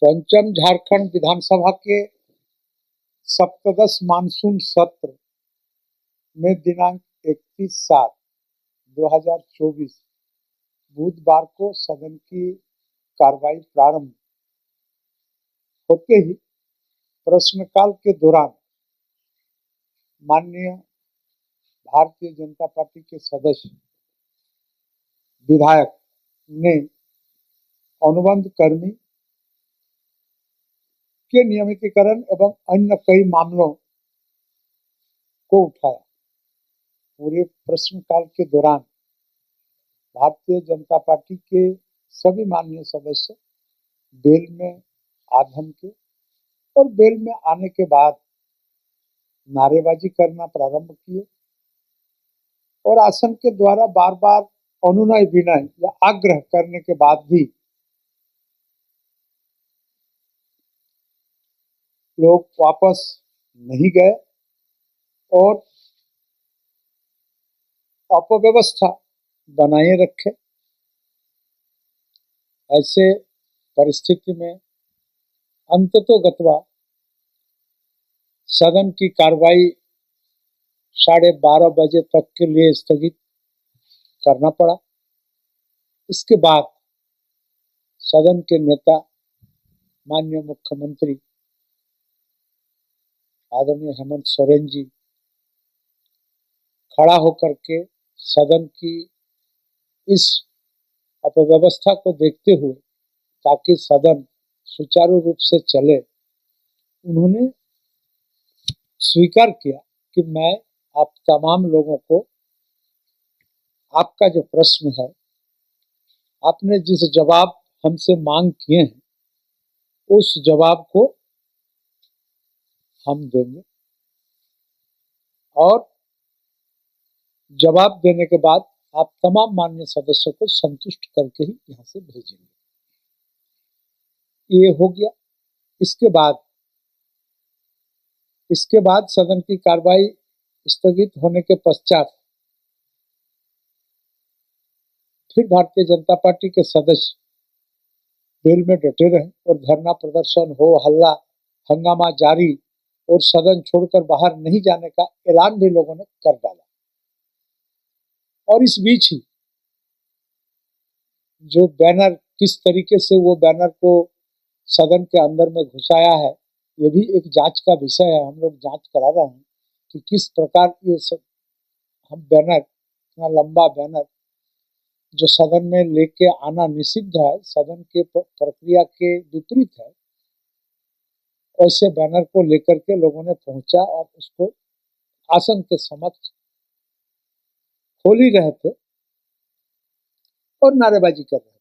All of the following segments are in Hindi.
पंचम झारखंड विधानसभा के सप्तदश मानसून सत्र में दिनांक 31/7/2024 बुधवार को सदन की कार्रवाई प्रारंभ होते ही प्रश्नकाल के दौरान माननीय भारतीय जनता पार्टी के सदस्य विधायक ने अनुबंध कर्मी के नियमितीकरण एवं अन्य कई मामलों को उठाया। पूरे प्रश्नकाल के दौरान भारतीय जनता पार्टी के सभी माननीय सदस्य बेल में आधम के और बेल में आने के बाद नारेबाजी करना प्रारंभ किए और आसन के द्वारा बार बार अनुनय विनय या आग्रह करने के बाद भी लोग वापस नहीं गए और अपव्यवस्था बनाए रखे। ऐसे परिस्थिति में अंततोगत्वा सदन की कार्रवाई 12:30 बजे तक के लिए स्थगित करना पड़ा। इसके बाद सदन के नेता माननीय मुख्यमंत्री आदरणीय हेमंत सोरेन जी खड़ा होकर के सदन की इस अपव्यवस्था को देखते हुए ताकि सदन सुचारू रूप से चले, उन्होंने स्वीकार किया कि मैं आप तमाम लोगों को आपका जो प्रश्न है, आपने जिस जवाब हमसे मांग किए हैं, उस जवाब को हम देंगे और जवाब देने के बाद आप तमाम माननीय सदस्यों को संतुष्ट करके ही यहाँ से भेजेंगे। ये हो गया। इसके बाद सदन की कार्रवाई स्थगित होने के पश्चात फिर भारतीय जनता पार्टी के सदस्य बेल में डटे रहे और धरना प्रदर्शन, हो हल्ला, हंगामा जारी और सदन छोड़कर बाहर नहीं जाने का ऐलान भी लोगों ने कर डाला। और इस बीच ही जो बैनर, किस तरीके से वो बैनर को सदन के अंदर में घुसाया है, ये भी एक जांच का विषय है। हम लोग जांच करा रहे हैं कि किस प्रकार ये सब हम बैनर, इतना लंबा बैनर जो सदन में लेके आना निषिद्ध है, सदन के प्रक्रिया के विपरीत है, ऐसे बैनर को लेकर के लोगों ने पहुंचा और उसको आसन के समक्ष खोल ही रहे थे और नारेबाजी कर रहे थे।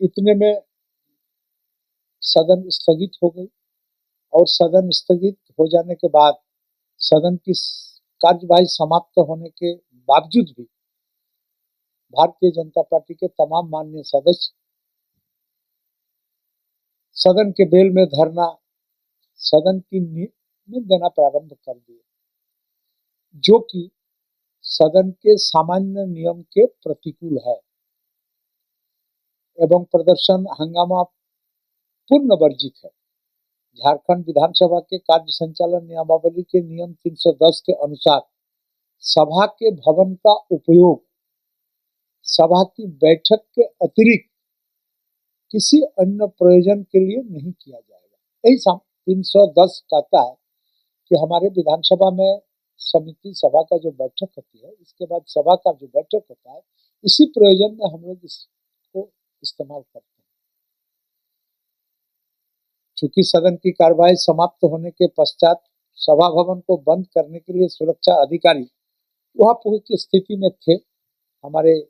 इतने में सदन स्थगित हो गई और सदन स्थगित हो जाने के बाद सदन की कार्यवाही समाप्त होने के बावजूद भी भारतीय जनता पार्टी के तमाम माननीय सदस्य सदन के बेल में धरना, सदन की नींद देना प्रारंभ कर दिए, जो कि सदन के सामान्य नियम के प्रतिकूल है एवं प्रदर्शन, हंगामा पूर्ण वर्जित है। झारखंड विधानसभा के कार्य संचालन नियमावली के नियम 310 के अनुसार सभा के भवन का उपयोग सभा की बैठक के अतिरिक्त किसी अन्य प्रयोजन के लिए नहीं किया जाएगा। यही 310 कहता है कि हमारे विधानसभा में समिति सभा का जो बैठक होती है, इसके बाद सभा का जो बैठक होता है, इसी प्रयोजन में हम लोग इसको इस्तेमाल करते हैं। चूंकि सदन की कार्रवाई समाप्त होने के पश्चात सभा भवन को बंद करने के लिए सुरक्षा अधिकारी वहां की स्थिति में थे, हमारे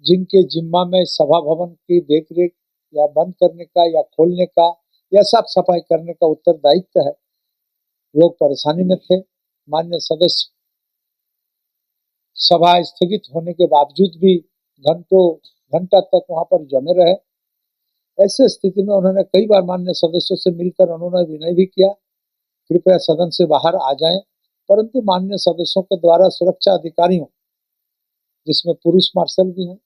जिनके जिम्मा में सभा भवन की देखरेख या बंद करने का या खोलने का या साफ सफाई करने का उत्तरदायित्व है, लोग परेशानी में थे। माननीय सदस्य सभा स्थगित होने के बावजूद भी घंटा तक वहां पर जमे रहे। ऐसे स्थिति में उन्होंने कई बार माननीय सदस्यों से मिलकर अनुनय विनय भी किया, कृपया सदन से बाहर आ जाएं, परंतु माननीय सदस्यों के द्वारा सुरक्षा अधिकारियों, जिसमें पुलिस मार्शल भी हैं,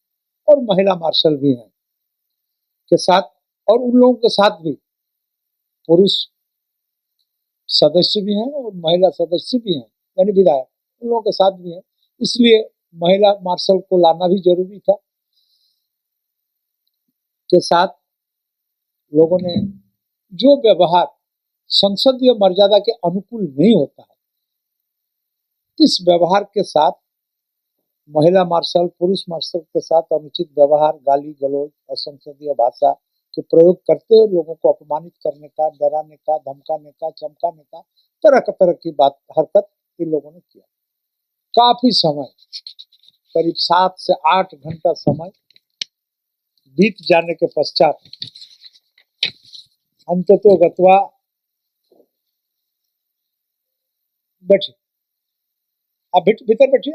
और महिला मार्शल भी हैं के साथ, और उन लोगों के साथ भी पुरुष सदस्य भी हैं और महिला सदस्य भी हैं, यानी विधायक उन लोगों के साथ भी हैं। इसलिए महिला मार्शल को लाना भी जरूरी था। के साथ लोगों ने जो व्यवहार संसदीय मर्यादा के अनुकूल नहीं होता है, इस व्यवहार के साथ महिला मार्शल पुरुष मार्शल के साथ अनुचित व्यवहार, गाली गलौज, असंसदीय भाषा के प्रयोग करते हुए लोगों को अपमानित करने का, डराने का, धमकाने का, चमकाने का, तरह की बात हरकत इन लोगों ने किया। काफी समय, करीब 7 से 8 घंटा समय बीत जाने के पश्चात अंततोगत्वा बैठिए, आप भीतर बैठिए।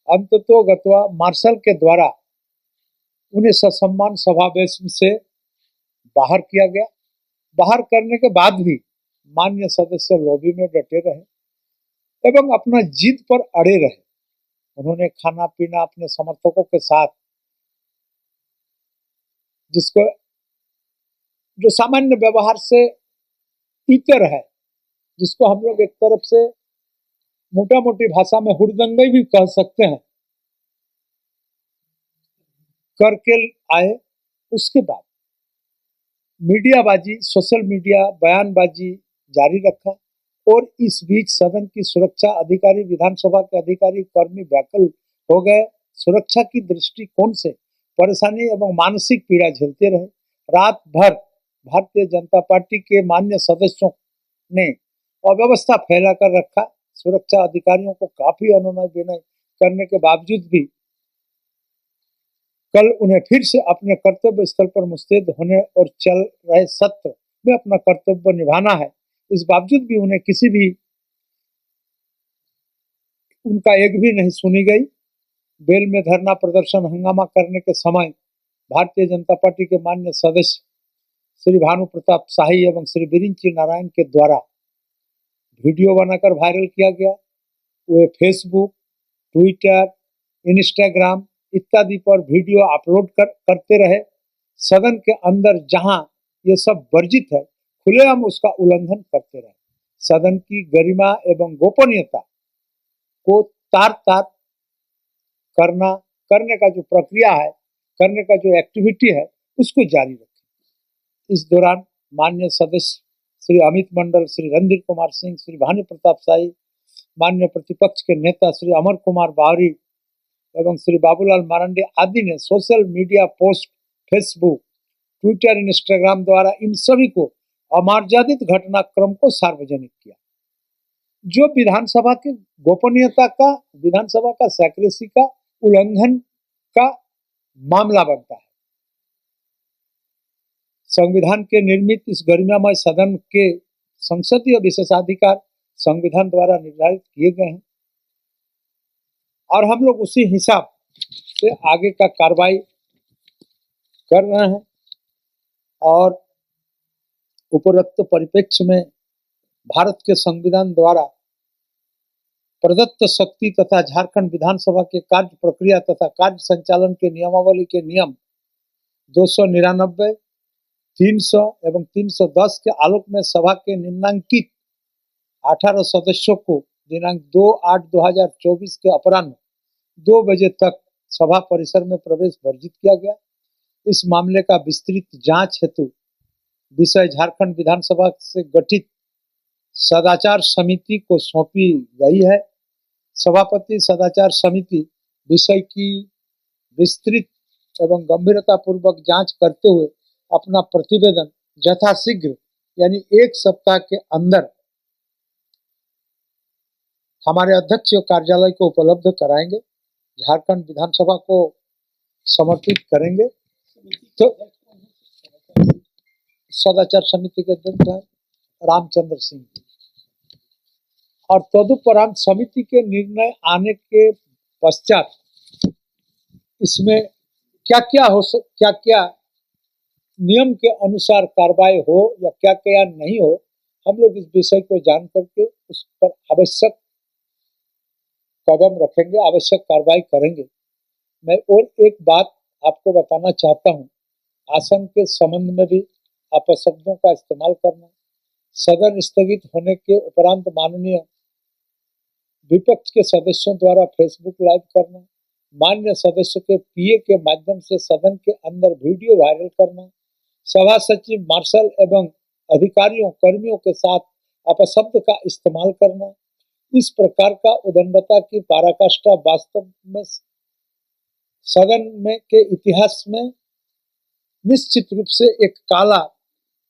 अंततोगत्वा मार्शल के द्वारा उन्हें ससम्मान समावेश से बाहर किया गया। बाहर करने के बाद भी मान्य सदस्य लॉबी में डटे रहे एवं अपना जिद पर अड़े रहे। उन्होंने खाना पीना अपने समर्थकों के साथ, जिसको जो सामान्य व्यवहार से इतर है, जिसको हम लोग एक तरफ से मोटा मोटी भाषा में हुड़दंगई भी कह सकते हैं, करके आए। उसके बाद मीडियाबाजी, सोशल मीडिया बयानबाजी जारी रखा और इस बीच सदन की सुरक्षा अधिकारी, विधानसभा के अधिकारी कर्मी व्याकुल हो गए। सुरक्षा की दृष्टिकोण से परेशानी एवं मानसिक पीड़ा झेलते रहे। रात भर भारतीय जनता पार्टी के मान्य सदस्यों ने अव्यवस्था फैलाकर रखा। सुरक्षा अधिकारियों को काफी अनुनय विनय करने के बावजूद भी कल उन्हें फिर से अपने कर्तव्य स्थल पर मुस्तैद होने और चल रहे सत्र में अपना कर्तव्य निभाना है। इस बावजूद भी उन्हें किसी भी उनका एक भी नहीं सुनी गई। बेल में धरना प्रदर्शन हंगामा करने के समय भारतीय जनता पार्टी के मान्य सदस्य श्री भानु प्रताप शाही एवं श्री बिरिंची नारायण के द्वारा वीडियो बनाकर वायरल किया गया। वे फेसबुक, ट्विटर, इंस्टाग्राम इत्यादि पर वीडियो अपलोड करते रहे। सदन के अंदर जहां ये सब वर्जित है, खुलेआम उसका उल्लंघन करते रहे। सदन की गरिमा एवं गोपनीयता को तार तार करने का जो प्रक्रिया है, करने का जो एक्टिविटी है, उसको जारी रखें। इस दौरान मान्य सदस्य श्री अमित मंडल, श्री रणधीर कुमार सिंह, श्री भानु प्रताप शाही, मान्य प्रतिपक्ष के नेता श्री अमर कुमार बावरी एवं श्री बाबूलाल मारंडी आदि ने social media post, Facebook, Twitter, Instagram द्वारा इन सभी को अमर्यादित घटनाक्रम को सार्वजनिक किया, जो विधानसभा की गोपनीयता का, विधानसभा का सेक्रेसी का उल्लंघन का मामला बनता है। संविधान के निर्मित इस गरिमामय सदन के संसदीय विशेषाधिकार संविधान द्वारा निर्धारित किए गए हैं और हम लोग उसी हिसाब से आगे का कार्रवाई कर रहे हैं। और उपरोक्त परिप्रेक्ष्य में भारत के संविधान द्वारा प्रदत्त शक्ति तथा झारखंड विधानसभा के कार्य प्रक्रिया तथा कार्य संचालन के नियमावली के नियम 299, 300 एवं 310 के आलोक में सभा के निम्नांकित 18 सदस्यों को दिनांक 2/8/2024 के अपराह्न 2 बजे तक सभा परिसर में प्रवेश वर्जित किया गया। इस मामले का विस्तृत जांच हेतु विषय झारखंड विधानसभा से गठित सदाचार समिति को सौंपी गई है। सभापति सदाचार समिति विषय की विस्तृत एवं गंभीरता पूर्वक जांच करते हुए अपना प्रतिवेदन यथाशीघ्र यानी 1 सप्ताह के अंदर हमारे अध्यक्ष कार्यालय को उपलब्ध कराएंगे, झारखंड विधानसभा को समर्पित करेंगे। तो सदाचार समिति के अध्यक्ष हैं रामचंद्र सिंह और तदुपरांत समिति के निर्णय आने के पश्चात इसमें क्या क्या नियम के अनुसार कार्रवाई हो या क्या नहीं हो, हम लोग इस विषय को जान करके उस पर आवश्यक कदम रखेंगे, आवश्यक कार्रवाई करेंगे। मैं और एक बात आपको बताना चाहता हूँ। आसन के संबंध में भी अपशब्दों का इस्तेमाल करना, सदन स्थगित होने के उपरांत माननीय विपक्ष के सदस्यों द्वारा फेसबुक लाइव करना, मान्य सदस्य के पीए के माध्यम से सदन के अंदर वीडियो वायरल करना, सभा सचिव, मार्शल एवं अधिकारियों कर्मियों के साथ अपशब्द का इस्तेमाल करना, इस प्रकार का उदंडता की पराकाष्ठा वास्तव में सदन में के इतिहास में निश्चित रूप से एक काला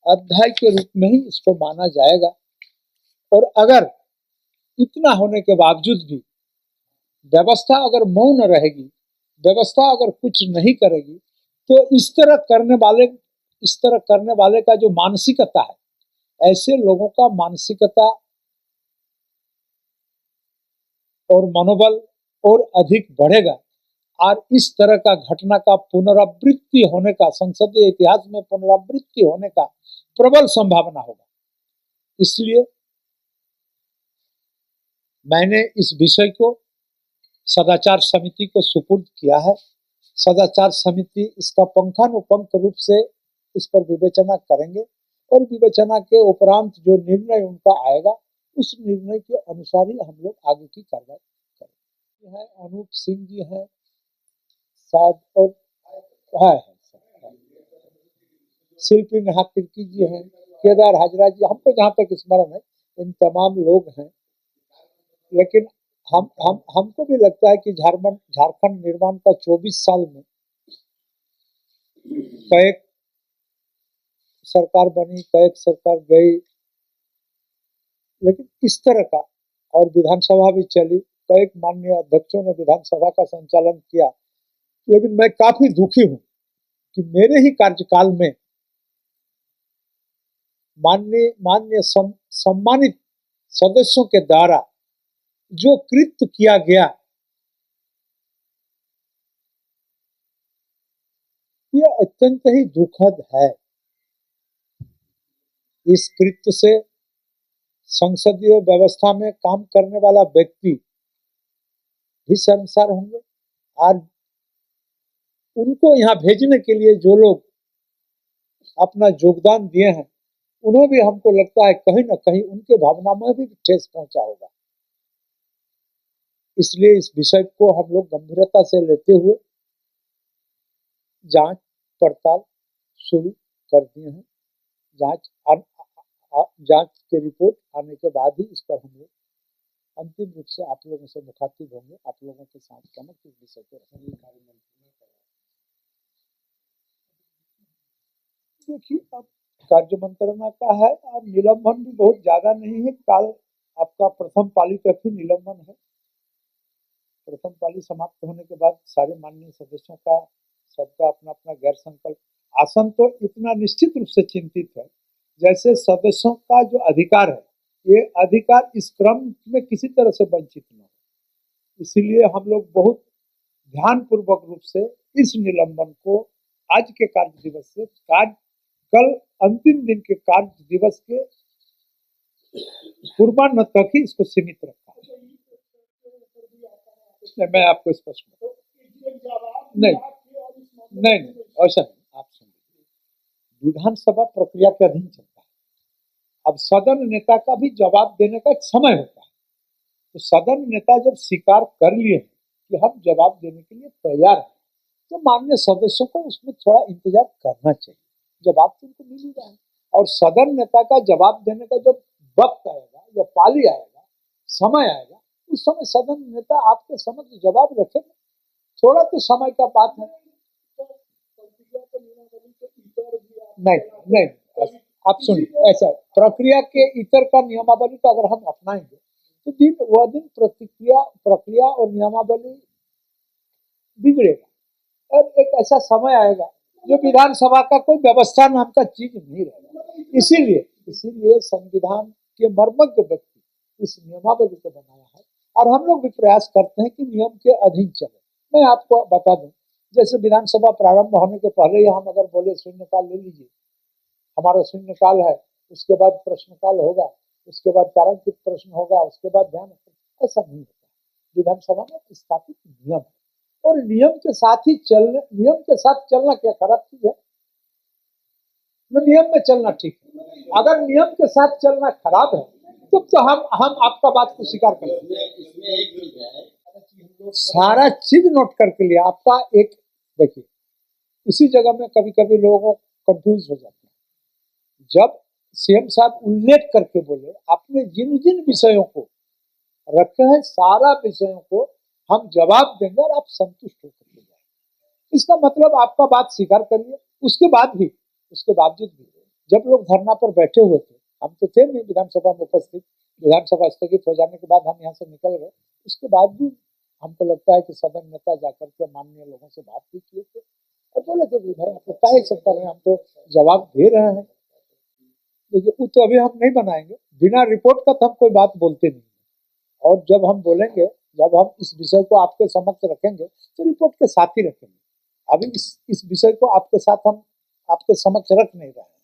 अध्याय के रूप में ही इसको माना जाएगा। और अगर इतना होने के बावजूद भी व्यवस्था अगर मौन रहेगी, व्यवस्था अगर कुछ नहीं करेगी, तो इस तरह करने वाले का जो मानसिकता है, ऐसे लोगों का मानसिकता और मनोबल और अधिक बढ़ेगा और इस तरह का घटना का पुनरावृत्ति होने का, संसदीय इतिहास में पुनरावृत्ति होने का प्रबल संभावना होगा। इसलिए मैंने इस विषय को सदाचार समिति को सुपुर्द किया है। सदाचार समिति इसका पंखानुपंख रूप से इस पर विवेचना करेंगे और विवेचना के उपरांत जो निर्णय उनका आएगा, उस निर्णय के अनुसार ही हम लोग आगे की कार्रवाई करेंगे। है अनूप सिंह जी हैं शायद, और है शिल्पी नेहा तिर्की जी हैं, केदार हाजरा जी, हमको जहाँ तक स्मरण है इन तमाम लोग हैं। लेकिन हमको भी लगता है कि झारखंड निर्माण का 24 साल में कई सरकार बनी, कई सरकार गई, लेकिन इस तरह का, और विधानसभा भी चली, कई माननीय अध्यक्षों ने विधानसभा का संचालन किया, लेकिन मैं काफी दुखी हूं कि मेरे ही कार्यकाल में माननीय सम्मानित सदस्यों के द्वारा जो कृत्य किया गया, यह अत्यंत ही दुखद है। इस कृत्य से संसदीय व्यवस्था में काम करने वाला व्यक्ति भी शर्मसार होंगे और उनको यहाँ भेजने के लिए जो लोग अपना योगदान दिए हैं, उन्हें भी हमको लगता है कहीं ना कहीं उनके भावना में भी ठेस पहुंचा होगा। इसलिए इस विषय को हम लोग गंभीरता से लेते हुए जांच पड़ताल शुरू कर दिए हैं। जांच के रिपोर्ट आने के बाद ही इस पर हम लोग अंतिम रूप से आप लोगों से मुखातिब होंगे, आप लोगों के साथ समस्त इस विषय को रखेंगे। देखिए, अब कार्य मंत्रणा का है और निलंबन भी बहुत ज्यादा नहीं है। काल आपका प्रथम पाली तक ही निलंबन है। प्रथम पाली समाप्त होने के बाद सारे माननीय सदस्यों का सबका अपना अपना गैर संकल्प, आसन तो इतना निश्चित रूप से चिंतित है जैसे सदस्यों का जो अधिकार है, ये अधिकार इस क्रम में किसी तरह से वंचित न हो। इसीलिए हम लोग बहुत ध्यान पूर्वक रूप से इस निलंबन को आज के कार्य दिवस से कल अंतिम दिन के कार्य दिवस के पूर्वान्ह तक ही इसको सीमित रखा है। मैं आपको स्पष्ट नहीं ऐसा नहीं। आप सुनिए, विधानसभा प्रक्रिया के अधीन चलता है। अब सदन नेता का भी जवाब देने का एक समय होता है, तो सदन नेता जब स्वीकार कर लिए कि हम जवाब देने के लिए तैयार हैं, तो माननीय सदस्यों को उसमें थोड़ा इंतजार करना चाहिए। जवाब तो उनको मिल ही रहा है, और सदन नेता का जवाब देने का जब वक्त आएगा या पाली आएगा, समय आएगा, उस समय सदन नेता आपके समक्ष जवाब रखेगा। थोड़ा तो समय का बात है। नहीं, आप सुनिए, ऐसा प्रक्रिया के इतर का नियमावली को अगर हम अपनाएंगे तो वह दिन प्रक्रिया और नियमावली बिगड़ेगा और एक ऐसा समय आएगा जो विधानसभा का कोई व्यवस्था नाम का चीज नहीं रहेगा। इसीलिए संविधान के मर्मज्ञ व्यक्ति इस नियमावली को बनाया है और हम लोग भी प्रयास करते हैं कि नियम के अधीन चले। मैं आपको बता दूं, जैसे विधानसभा प्रारंभ होने के पहले हम अगर बोले शून्यकाल ले लीजिए, हमारा शून्यकाल है, उसके बाद प्रश्नकाल होगा, उसके बाद तारांकित प्रश्न होगा, उसके बाद ध्यान, ऐसा नहीं होता। विधानसभा में स्थापित नियम है और नियम के साथ चलना क्या खराब चीज है? नियम में चलना ठीक है। अगर नियम के साथ चलना खराब है तो हम आपका बात को स्वीकार करते हैं। सारा चीज नोट करके लिया आपका एक। देखिए, इसी जगह में कभी कभी लोगों को कंफ्यूज हो जाते हैं। जब सीएम साहब उल्लेख करके बोले आपने जिन जिन विषयों को रखे हैं सारा विषयों को हम जवाब देंगे और आप संतुष्ट होकर के जाए, इसका मतलब आपका बात स्वीकार करिए। उसके बावजूद भी जब लोग धरना पर बैठे हुए थे, हम तो थे नहीं विधानसभा में उपस्थित, विधानसभा स्थगित हो जाने के बाद हम यहाँ से निकल गए, उसके बाद भी हमको लगता है कि सदन नेता जाकर के माननीय लोगों से बात भी किए थे और बोले थे कि भाई आप तो क्या सब कर रहे हैं, हम तो जवाब दे रहे हैं। देखिए, वो तो अभी हम नहीं बनाएंगे, बिना रिपोर्ट का तो हम कोई बात बोलते नहीं। और जब हम बोलेंगे, जब हम इस विषय को आपके समक्ष रखेंगे तो रिपोर्ट के साथ ही रखेंगे। अभी इस विषय को आपके साथ हम आपके समक्ष रख नहीं रहे हैं।